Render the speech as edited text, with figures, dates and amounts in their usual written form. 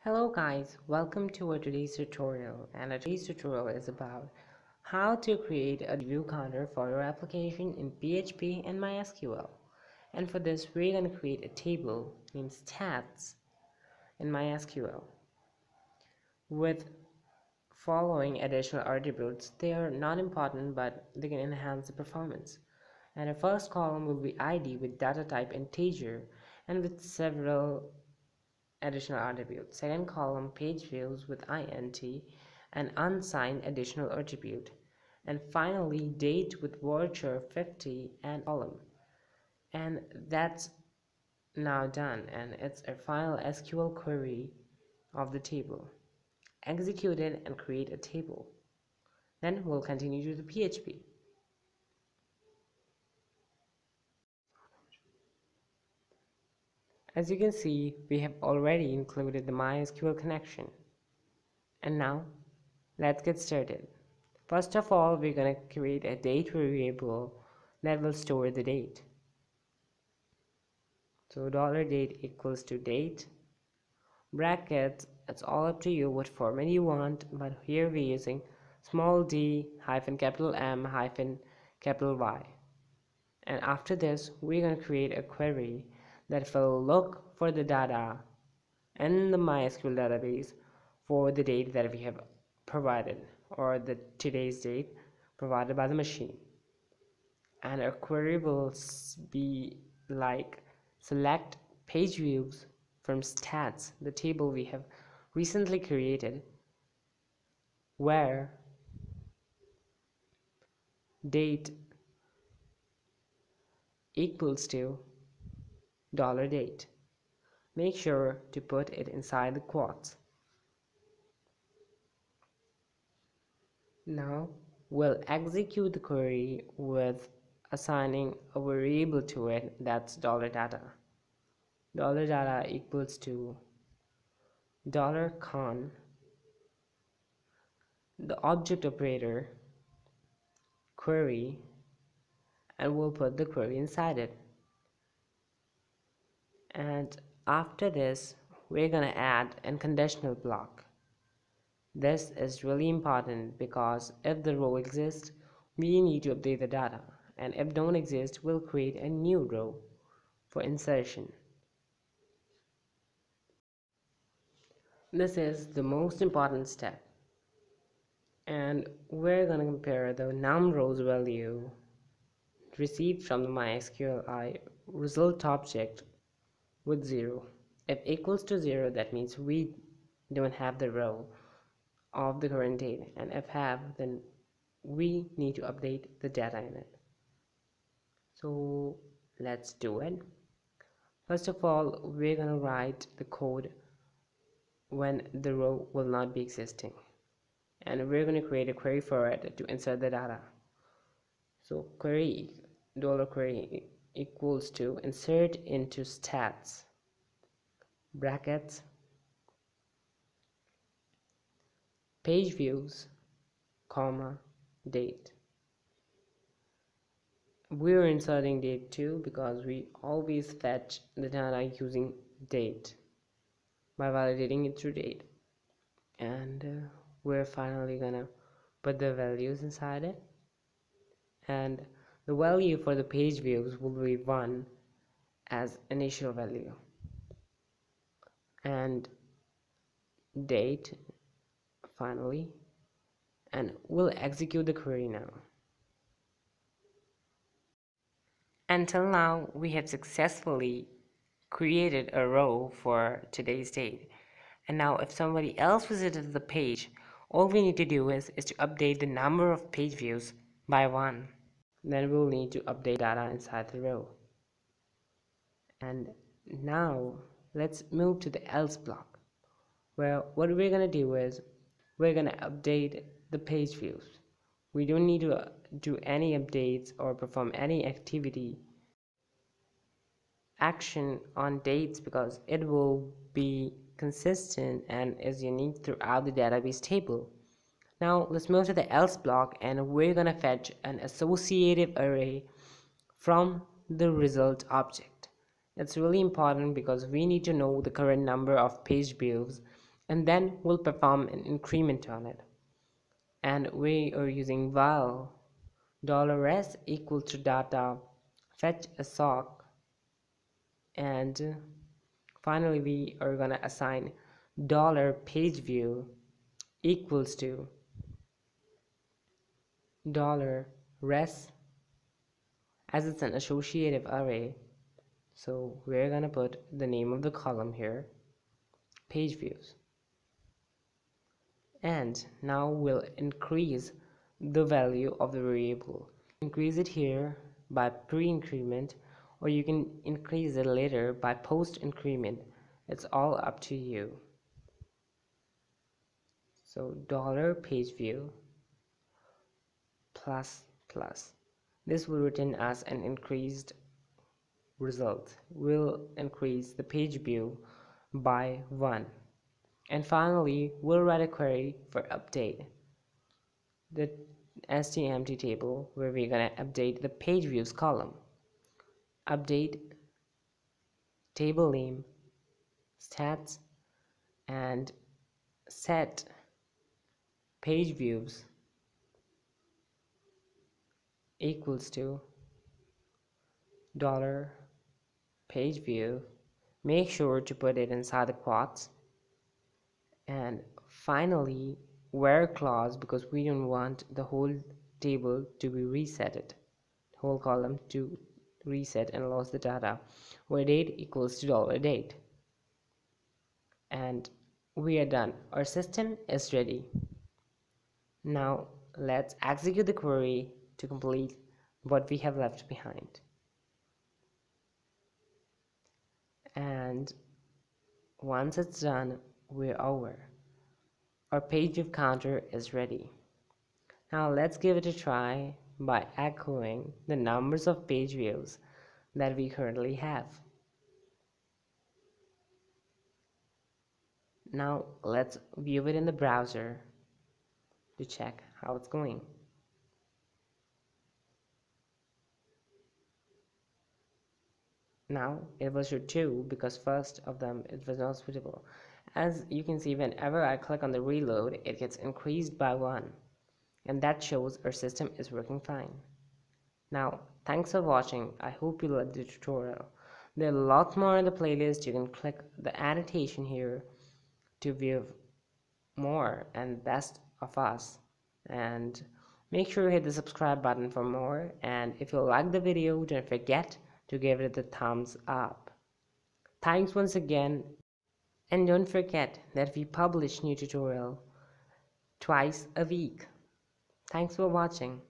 Hello guys, welcome to our today's tutorial, and today's tutorial is about how to create a view counter for your application in PHP and MySQL. And for this we're going to create a table named stats in MySQL with following additional attributes. They are not important, but they can enhance the performance. And the first column will be ID with data type integer and with several additional attribute. Second column, page views with int and unsigned additional attribute. And finally, date with varchar 50 and column. And that's now done, and it's a final SQL query of the table. Execute it and create a table. Then we'll continue to the PHP. As you can see, we have already included the MySQL connection. And now, let's get started. First of all, we're going to create a date variable that will store the date. So $date equals to date. Brackets, it's all up to you what format you want, but here we're using small d hyphen capital M hyphen capital Y. And after this, we're going to create a query that will look for the data in the MySQL database for the date that we have provided, or the today's date provided by the machine. And our query will be like select page views from stats, the table we have recently created, where date equals to $date. Make sure to put it inside the quotes. Now we'll execute the query with assigning a variable to it, that's $data. $data equals to $con, the object operator, query, and we'll put the query inside it. And after this, we're gonna add a conditional block. This is really important because if the row exists, we need to update the data, and if don't exist, we'll create a new row for insertion. This is the most important step, and we're going to compare the num rows value received from the MySQL result object with 0. If equals to 0, that means we don't have the row of the current date, and if have, then we need to update the data in it. So let's do it. First of all, we're going to write the code when the row will not be existing, and we're going to create a query for it to insert the data. So query $query equals to insert into stats brackets page views comma date. We're inserting date too because we always fetch the data using date by validating it through date. And we're finally gonna put the values inside it, and the value for the page views will be 1 as initial value, and date finally, and we'll execute the query now. Until now, we have successfully created a row for today's date, and now if somebody else visited the page, all we need to do is to update the number of page views by 1. Then we'll need to update data inside the row. And now let's move to the else block, where what we're going to do is we're going to update the page views. We don't need to do any updates or perform any action on dates because it will be consistent and is unique throughout the database table. Now let's move to the else block, and we're going to fetch an associative array from the result object. It's really important because we need to know the current number of page views and then we'll perform an increment on it. And we are using while $s equal to data fetch a sock, and finally we are going to assign $page view equals to $res, as it's an associative array, so we're going to put the name of the column here, page views. And now we'll increase the value of the variable. Increase it here by pre-increment, or you can increase it later by post-increment. It's all up to you. So $page view plus plus. This will return as an increased result. We'll increase the page view by 1. And finally, we'll write a query for update the stempty table, where we're going to update the page views column. Update table name stats and set page views equals to $page view. Make sure to put it inside the quotes. And finally, where clause, because we don't want the whole table to be resetted, the whole column to reset and lose the data, where date equals to $date. And we are done. Our system is ready. Now let's execute the query to complete what we have left behind. And once it's done, we're over. Our page view counter is ready. Now let's give it a try by echoing the numbers of page views that we currently have. Now let's view it in the browser to check how it's going. Now it will show 2 because first of them it was not suitable. As you can see, whenever I click on the reload, it gets increased by 1, and that shows our system is working fine. Now thanks for watching. I hope you liked the tutorial. There are a lot more in the playlist. You can click the annotation here to view more and best of us, and make sure you hit the subscribe button for more. And if you like the video, don't forget to give it the thumbs up. Thanks once again, and don't forget that we publish new tutorial twice a week. Thanks for watching.